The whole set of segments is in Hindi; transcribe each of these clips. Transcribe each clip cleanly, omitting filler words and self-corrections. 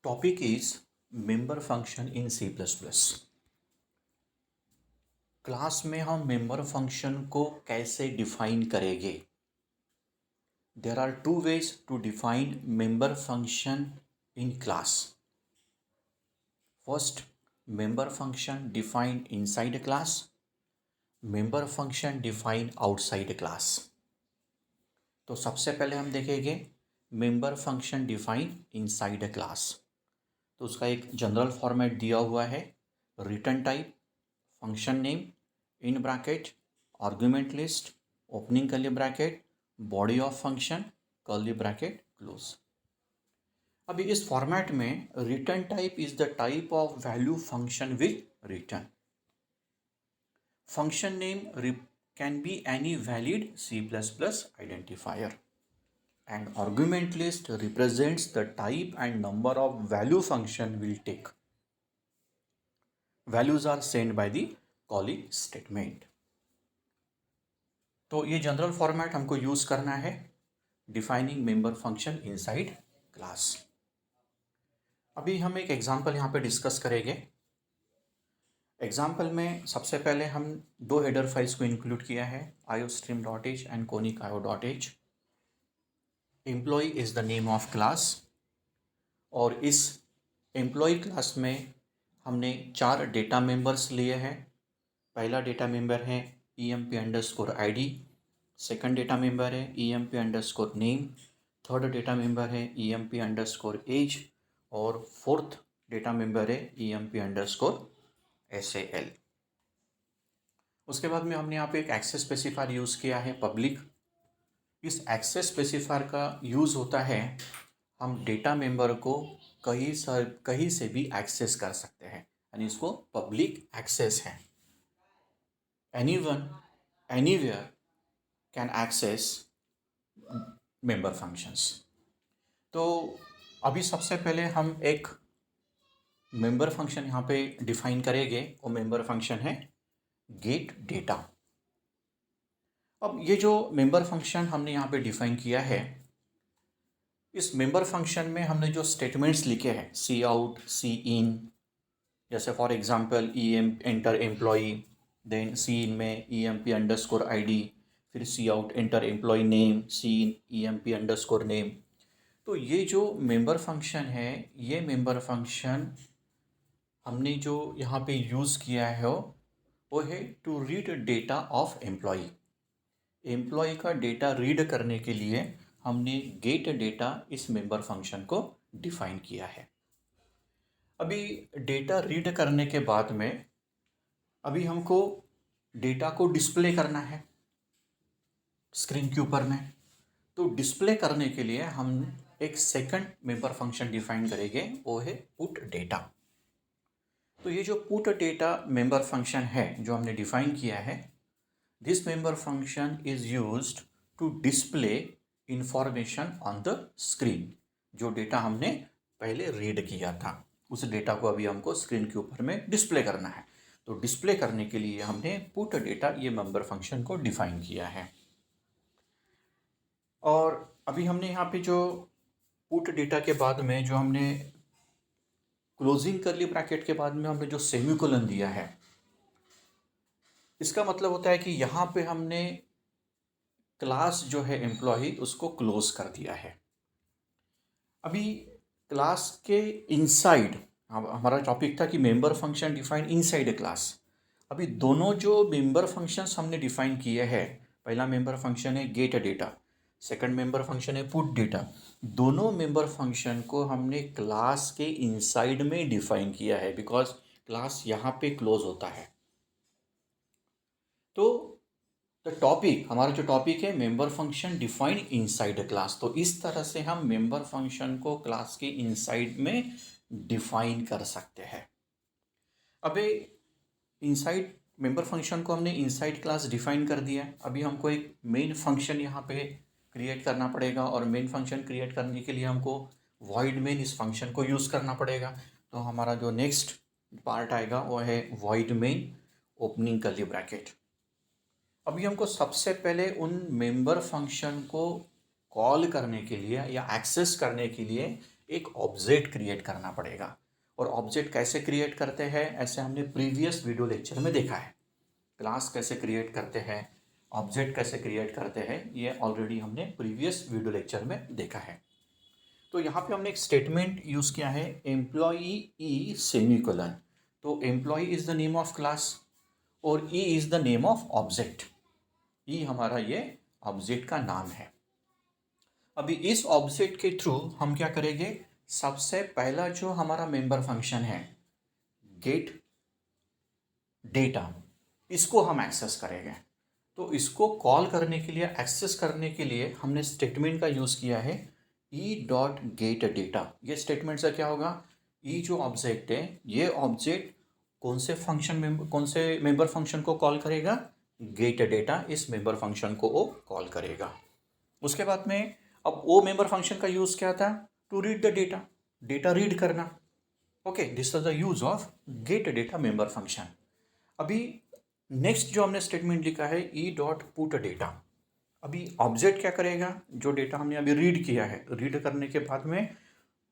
Topic is member function in C plus plus. Class में हम मेंबर फंक्शन को कैसे डिफाइन करेंगे? There are two ways to define member function in class. First, member function define inside class, member function define outside class. तो सबसे पहले हम देखेंगे member function define inside class. तो उसका एक जनरल फॉर्मेट दिया हुआ है, return type, function name, in bracket, argument list, opening curly bracket, body of function, curly bracket close. अभी इस फॉर्मेट में return type is the type of value function with return. Function name can be any valid C++ identifier and argument list represents the type and number of value function will take. Values are sent by the calling statement. तो ये जनरल फॉर्मेट हमको यूज करना है defining member function inside class. अभी हम एक एग्जांपल यहाँ पे डिस्कस करेंगे। एग्जांपल में सबसे पहले हम दो हेडर फाइल्स को इंक्लूड किया है, iostream.h and conic.io.h। Employee is the name of class और इस एम्प्लॉय क्लास में हमने 4 डेटा मेंबर्स लिए हैं। पहला डेटा मेंबर है emp_id, सेकंड डेटा मेंबर है emp_name, थर्ड डेटा मेंबर है emp_age और फोर्थ डेटा मेंबर है emp_sal। उसके बाद में हमने यहाँ पे एक एक्सेस स्पेसिफायर यूज़ किया है, पब्लिक। इस एक्सेस स्पेसिफायर का यूज़ होता है हम डेटा मेंबर को कहीं से भी एक्सेस कर सकते हैं, यानी इसको पब्लिक एक्सेस है। Anyone anywhere can access member functions. तो अभी सबसे पहले हम एक मेंबर फंक्शन यहाँ पे डिफाइन करेंगे। वो मेंबर फंक्शन है गेट डेटा। अब ये जो मेंबर फंक्शन हमने यहाँ पे डिफाइन किया है, इस मेंबर फंक्शन में हमने जो स्टेटमेंट्स लिखे हैं सी आउट, सी इन, जैसे for example enter employee, then C in में emp_id, फिर C out enter employee name, C in emp_name। तो ये जो मेंबर फंक्शन है, ये मेंबर फंक्शन हमने जो यहाँ पे यूज़ किया है वो है to read data of employee. Employee का डेटा रीड करने के लिए हमने गेट डेटा इस मेंबर फंक्शन को डिफाइन किया है। अभी डेटा रीड करने के बाद में अभी हमको डेटा को डिस्प्ले करना है स्क्रीन के ऊपर में। तो डिस्प्ले करने के लिए हम एक सेकंड मेंबर फंक्शन डिफाइन करेंगे, वो है पुट डेटा। तो ये जो पुट डेटा मेंबर फंक्शन है जो हमने डिफाइन किया है, this member function is used to display information on the screen. जो डेटा हमने पहले रीड किया था उस डेटा को अभी हमको स्क्रीन के ऊपर में डिस्प्ले करना है। तो डिस्प्ले करने के लिए हमने पुट डेटा ये मेंबर फंक्शन को डिफाइन किया है। और अभी हमने यहाँ पे जो पुट डेटा के बाद में जो हमने क्लोजिंग कर्ली ब्रैकेट के बाद में हमने जो सेमीकोलन दिया है, इसका मतलब होता है कि यहाँ पे हमने क्लास जो है एम्प्लॉय उसको क्लोज कर दिया है। अभी क्लास के इनसाइड हमारा टॉपिक था कि member function define inside class. अभी दोनों जो मेंबर फंक्शंस हमने डिफाइन किए हैं, पहला मेंबर फंक्शन है gate data, second member function है पुट डेटा। दोनों मेंबर फंक्शन को हमने क्लास के इनसाइड में डिफाइन किया है बिकॉज क्लास यहाँ पे क्लोज होता है। तो द टॉपिक, हमारा जो टॉपिक है member function define inside class. तो इस तरह से हम मेंबर फंक्शन को क्लास के इनसाइड में डिफाइन कर सकते हैं। अबे इनसाइड मेंबर फंक्शन को हमने इनसाइड क्लास डिफाइन कर दिया। अभी हमको एक मेन फंक्शन यहाँ पे क्रिएट करना पड़ेगा और मेन फंक्शन क्रिएट करने के लिए हमको वॉइड मेन इस फंक्शन को यूज़ करना पड़ेगा। तो हमारा जो नेक्स्ट पार्ट आएगा वो है void main opening curly bracket. अभी हमको सबसे पहले उन मेंबर फंक्शन को कॉल करने के लिए या एक्सेस करने के लिए एक ऑब्जेक्ट क्रिएट करना पड़ेगा। और ऑब्जेक्ट कैसे क्रिएट करते हैं, ऐसे हमने प्रीवियस वीडियो लेक्चर में देखा है। क्लास कैसे क्रिएट करते हैं, ऑब्जेक्ट कैसे क्रिएट करते हैं, ये ऑलरेडी हमने प्रीवियस वीडियो लेक्चर में देखा है। तो यहाँ पे हमने एक स्टेटमेंट यूज़ किया है, एम्प्लॉई ई सेमीकोलन। तो employee is the name of class और E is the name of object. E हमारा ये ऑब्जेक्ट का नाम है। अभी इस ऑब्जेक्ट के थ्रू हम क्या करेंगे, सबसे पहला जो हमारा मेंबर फंक्शन है गेट डेटा, इसको हम एक्सेस करेंगे। तो इसको कॉल करने के लिए, एक्सेस करने के लिए हमने स्टेटमेंट का यूज़ किया है ई डॉट गेट डेटा। ये स्टेटमेंट से क्या होगा, ई जो ऑब्जेक्ट है ये ऑब्जेक्ट कौन से मेंबर फंक्शन को कॉल करेगा, गेट डेटा, इस मेंबर फंक्शन को वो कॉल करेगा। उसके बाद में अब वो मेंबर फंक्शन का यूज़ क्या था, to read the data, data read करना। Okay, this is the use of get data member function. अभी नेक्स्ट जो हमने स्टेटमेंट लिखा है ई डॉट पुट डेटा। अभी ऑब्जेक्ट क्या करेगा, जो डेटा हमने अभी रीड किया है, रीड करने के बाद में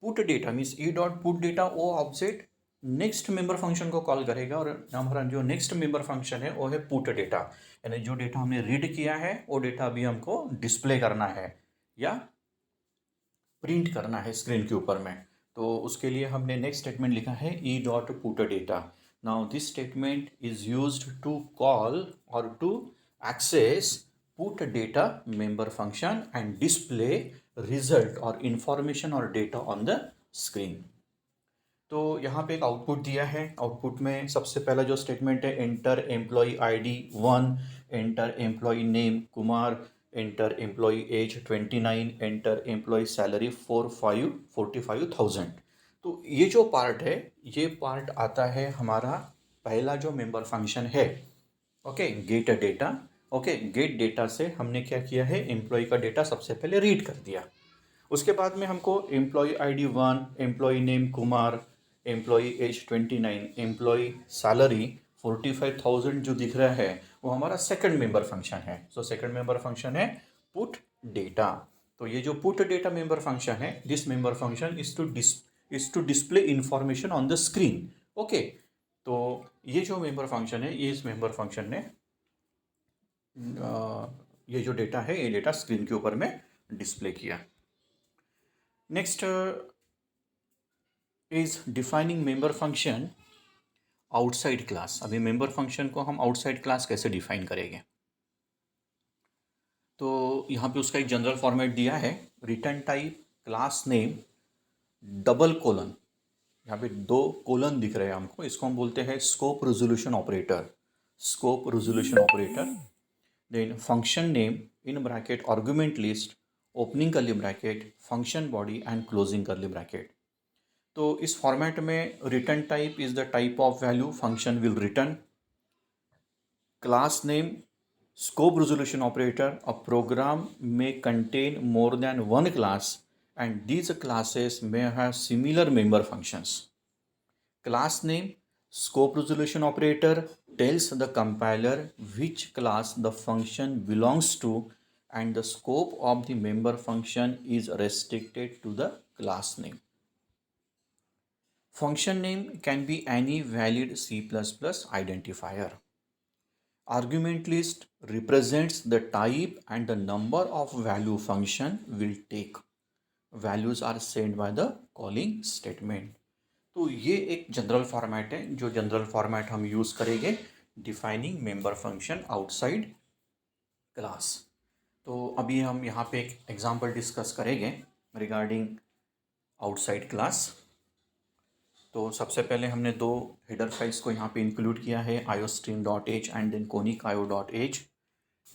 पुट डेटा मीन्स ई डॉट पुट डेटा, वो ऑब्जेक्ट नेक्स्ट मेंबर फंक्शन को कॉल करेगा और हमारा जो नेक्स्ट मेंबर फंक्शन है वो है पुट डेटा। यानी जो डेटा हमने रीड किया है वो डेटा अभी हमको डिस्प्ले करना है या प्रिंट करना है स्क्रीन के ऊपर में। तो उसके लिए हमने नेक्स्ट स्टेटमेंट लिखा है E dot put data. Now this statement is used to call और to access put data member function and display result और information और data on the screen। तो यहाँ पे एक आउटपुट दिया है। आउटपुट में सबसे पहला जो स्टेटमेंट है, enter employee ID 1, enter employee name Kumar, enter employee age 29, enter employee salary 45,000। तो ये जो पार्ट है, ये पार्ट आता है हमारा पहला जो मेंबर फंक्शन है, okay, get data. Okay, get data से हमने क्या किया है, एम्प्लॉय का डेटा सबसे पहले रीड कर दिया। उसके बाद में हमको employee ID 1, employee name Kumar, employee age 29, employee salary 45,000 जो दिख रहा है वो हमारा सेकंड मेंबर फंक्शन है। सो सेकंड मेंबर फंक्शन है पुट डेटा। तो ये जो पुट डेटा मेंबर फंक्शन है, this member function is to display information on the screen. Okay, तो ये जो मेंबर फंक्शन है, ये इस मेंबर फंक्शन ने ये जो डेटा है ये डेटा स्क्रीन के ऊपर में डिस्प्ले किया। Next is defining member function outside class. अभी मेंबर फंक्शन को हम आउटसाइड क्लास कैसे डिफाइन करेंगे, तो यहाँ पे उसका एक जनरल फॉर्मेट दिया है, return type class name double colon, यहाँ पे 2 कोलन दिख रहे हैं हमको, इसको हम बोलते हैं scope resolution operator, scope resolution operator. Then function name in bracket argument list, opening curly bracket, function body and closing curly bracket. तो इस फॉर्मेट में return type is the type of value function will return, class name scope resolution operator, a program may contain more than one class and these classes may have similar member functions. Class name scope resolution operator tells the compiler which class the function belongs to and the scope of the member function is restricted to the class name. Function name can be any valid C++ identifier. Argument list represents the type and the number of value function will take. Values are sent by the calling statement. तो ये एक जनरल फॉर्मेट है, जो जनरल फॉर्मेट हम यूज़ करेंगे defining member function outside class. तो अभी हम यहाँ पे एक एग्जांपल डिस्कस करेंगे रिगार्डिंग आउटसाइड क्लास। तो सबसे पहले हमने 2 हेडर फाइल्स को यहाँ पे इंक्लूड किया है, iostream.h and then conic.io.h।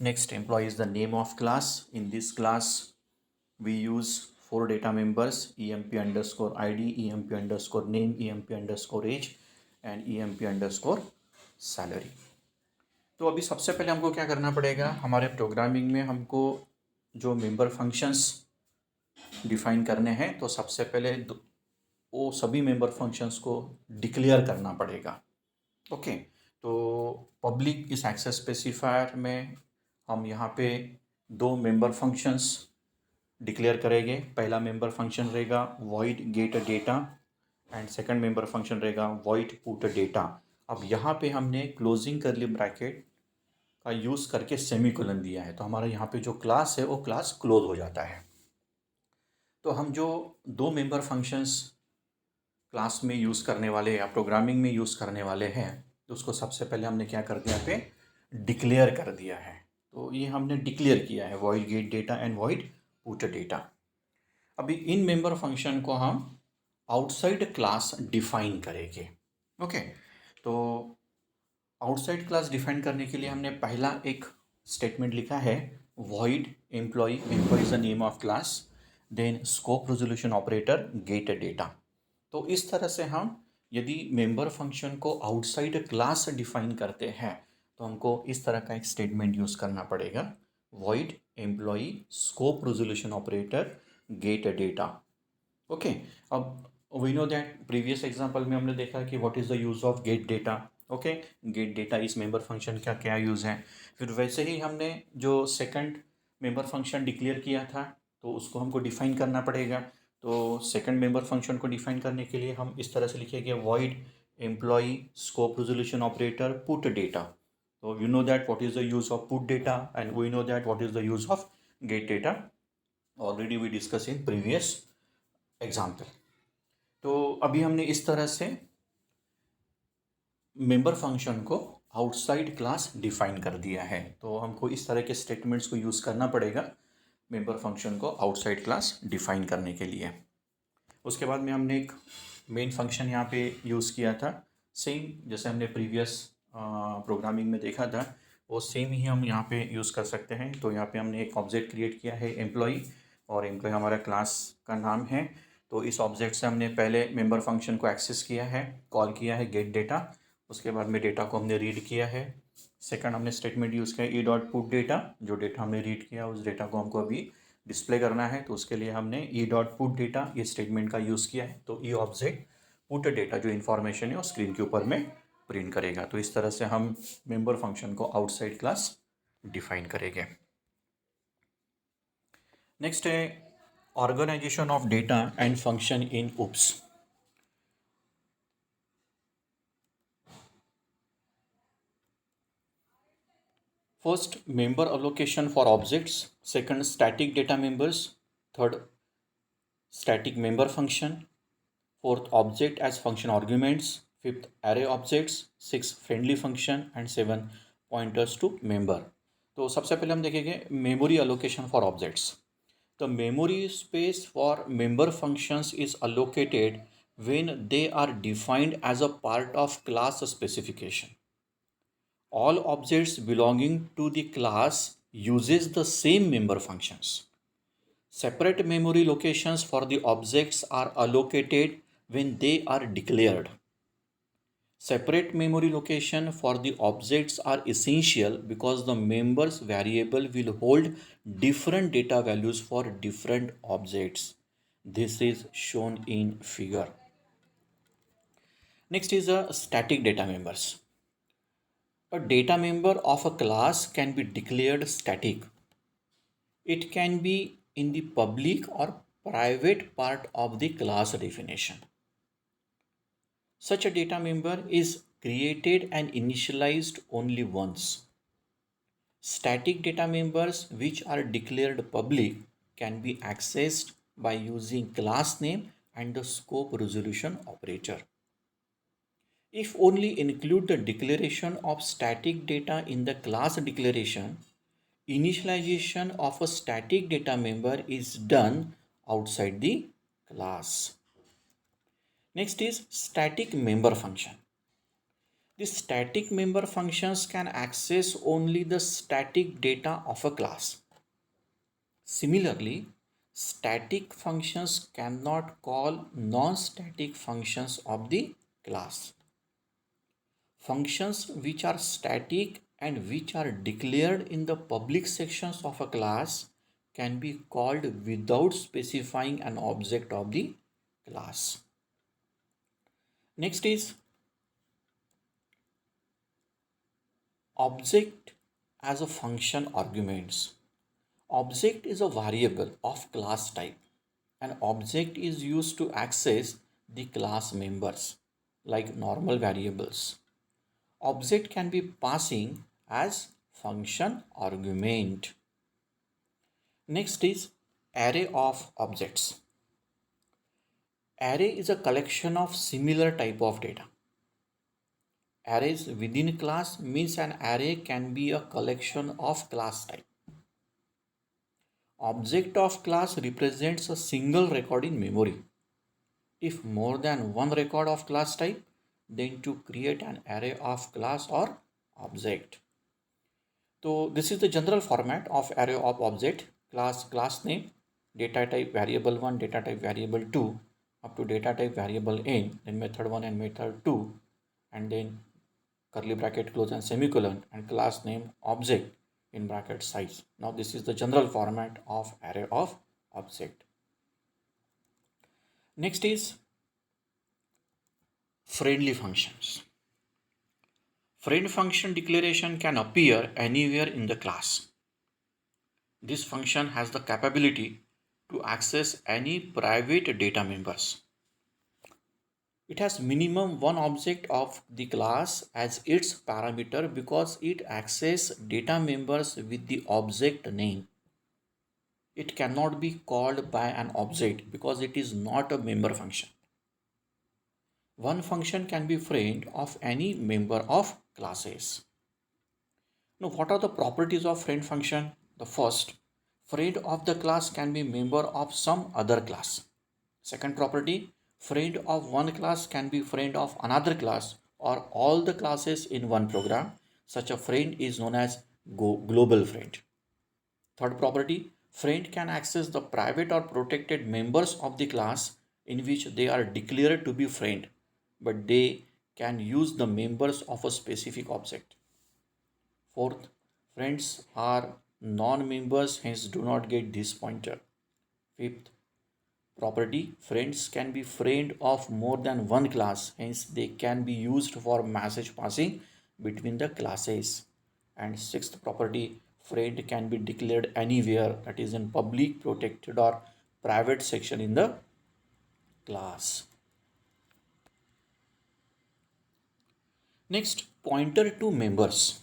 Next employee is the name of class. In this class we use 4 data members, emp_id, emp_name, emp_age and emp_salary। तो अभी सबसे पहले हमको क्या करना पड़ेगा, हमारे प्रोग्रामिंग में हमको जो मेंबर फंक्शंस डिफाइन करने हैं, तो सबसे पहले वो सभी मेंबर फंक्शंस को डिक्लेयर करना पड़ेगा। ओके, तो पब्लिक इस एक्सेस स्पेसिफायर में हम यहाँ पे 2 मेंबर फंक्शंस डिक्लेयर करेंगे। पहला मेंबर फंक्शन रहेगा void get data and second member function रहेगा void put data। अब यहाँ पे हमने क्लोजिंग करली ब्रैकेट का यूज़ करके सेमीकोलन दिया है, तो हमारा यहाँ पे जो क्लास है वो क्लास क्लोज हो जाता है। तो हम जो दो मेंबर फंक्शंस क्लास में यूज़ करने वाले या प्रोग्रामिंग में यूज़ करने वाले हैं, तो उसको सबसे पहले हमने क्या कर दिया पे डिक्लेयर कर दिया है। तो ये हमने डिक्लेयर किया है void get data and void put data। अभी इन मेंबर फंक्शन को हम आउटसाइड क्लास डिफाइन करेंगे। ओके, तो आउटसाइड क्लास डिफाइन करने के लिए हमने पहला एक स्टेटमेंट लिखा है void employ is the name of class, then scope resolution operator get data. तो इस तरह से हम यदि मेंबर फंक्शन को आउटसाइड क्लास डिफाइन करते हैं तो हमको इस तरह का एक स्टेटमेंट यूज़ करना पड़ेगा void employee scope resolution operator get data. Okay, अब we know that previous example में हमने देखा कि what is the use of get data. Okay, get data इस मेंबर फंक्शन का क्या यूज़ है। फिर वैसे ही हमने जो सेकंड मेंबर फंक्शन डिक्लेयर किया था तो उसको हमको डिफाइन करना पड़ेगा। तो सेकंड मेंबर फंक्शन को डिफाइन करने के लिए हम इस तरह से लिखेंगे void employee scope resolution operator put data. तो you know that what is the use of put data and we know that what is the use of get data, already we discuss in previous example. तो अभी हमने इस तरह से मेंबर फंक्शन को आउटसाइड क्लास डिफाइन कर दिया है। तो हमको इस तरह के स्टेटमेंट्स को यूज़ करना पड़ेगा मेंबर फंक्शन को आउटसाइड क्लास डिफाइन करने के लिए। उसके बाद में हमने एक मेन फंक्शन यहाँ पे यूज़ किया था, सेम जैसे हमने प्रीवियस प्रोग्रामिंग में देखा था वो सेम ही हम यहाँ पे यूज़ कर सकते हैं। तो यहाँ पे हमने एक ऑब्जेक्ट क्रिएट किया है एम्प्लॉय, और एम्प्लॉय हमारा क्लास का नाम है। तो इस ऑब्जेक्ट से हमने पहले मेंबर फंक्शन को एक्सेस किया है, कॉल किया है गेट डेटा। उसके बाद में डेटा को हमने रीड किया है। सेकंड हमने स्टेटमेंट यूज़ किया ई डॉट पुट डेटा, जो डेटा हमने रीड किया उस डेटा को हमको अभी डिस्प्ले करना है। तो उसके लिए हमने ई डॉट पुट डेटा ये स्टेटमेंट का यूज़ किया है। तो ई ऑब्जेक्ट पुट डेटा जो इन्फॉर्मेशन है वो स्क्रीन के ऊपर में प्रिंट करेगा। तो इस तरह से हम मेंबर फंक्शन को आउटसाइड क्लास डिफाइन करेंगे। नेक्स्ट है organisation of data and function in oops. First, member allocation for objects. Second, static data members. Third, static member function. Fourth, object as function arguments. Fifth, array objects. Sixth, friendly function. And seven, pointers to member. तो सबसे पहले हम देखेंगे memory allocation for objects. The memory space for member functions is allocated when they are defined as a part of class specification. All objects belonging to the class uses the same member functions. Separate memory locations for the objects are allocated when they are declared. Separate memory location for the objects are essential because the members variable will hold different data values for different objects. This is shown in figure. Next is a static data members. A data member of a class can be declared static. It can be in the public or private part of the class definition. Such a data member is created and initialized only once. Static data members which are declared public can be accessed by using class name and the scope resolution operator. If only include the declaration of static data in the class declaration, initialization of a static data member is done outside the class. Next is static member function. The static member functions can access only the static data of a class. Similarly, static functions cannot call non-static functions of the class. Functions which are static and which are declared in the public sections of a class can be called without specifying an object of the class. Next is object as a function arguments. Object is a variable of class type. An object is used to access the class members like normal variables. Object can be passing as function argument. Next is array of objects. Array is a collection of similar type of data. Arrays within class means an array can be a collection of class type. Object of class represents a single record in memory. If more than one record of class type, then to create an array of class or object. So this is the general format of array of object: class name, data type variable 1, data type variable 2, up to data type variable n, then method 1 and method 2, and then curly bracket close and semicolon, and class name object in bracket size. Now this is the general format of array of object. Next is friendly functions. Friend function declaration can appear anywhere in the class. This function has the capability to access any private data members. It has minimum one object of the class as its parameter because it accesses data members with the object name. It cannot be called by an object because it is not a member function. One function can be friend of any member of classes. Now, what are the properties of friend function? The first, friend of the class can be member of some other class. Second property, friend of one class can be friend of another class or all the classes in one program. Such a friend is known as global friend. Third property, friend can access the private or protected members of the class in which they are declared to be friend, but they can use the members of a specific object. Fourth, friends are non-members, hence do not get this pointer. Fifth, property, friends can be friend of more than one class, hence they can be used for message passing between the classes. And sixth property, friend can be declared anywhere, that is in public, protected or private section in the class. Next, pointer to members.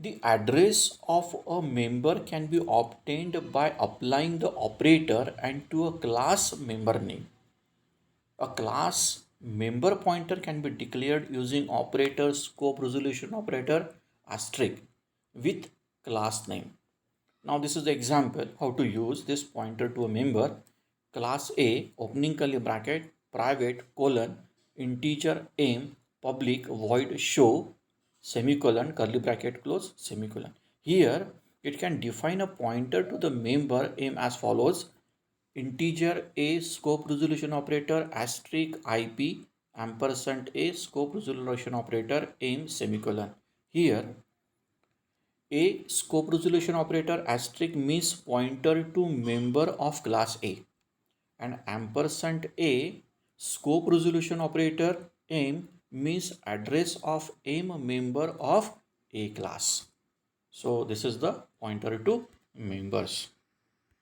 The address of a member can be obtained by applying the operator and to a class member name. A class member pointer can be declared using operator scope resolution operator asterisk with class name. Now this is the example how to use this pointer to a member. Class A opening curly bracket private colon integer m public void show semicolon curly bracket close semicolon. Here it can define a pointer to the member m as follows: integer a scope resolution operator asterisk ip ampersand a scope resolution operator m semicolon. Here a scope resolution operator asterisk means pointer to member of class A, and ampersand a scope resolution operator m means address of m member of A class. So this is the pointer to members.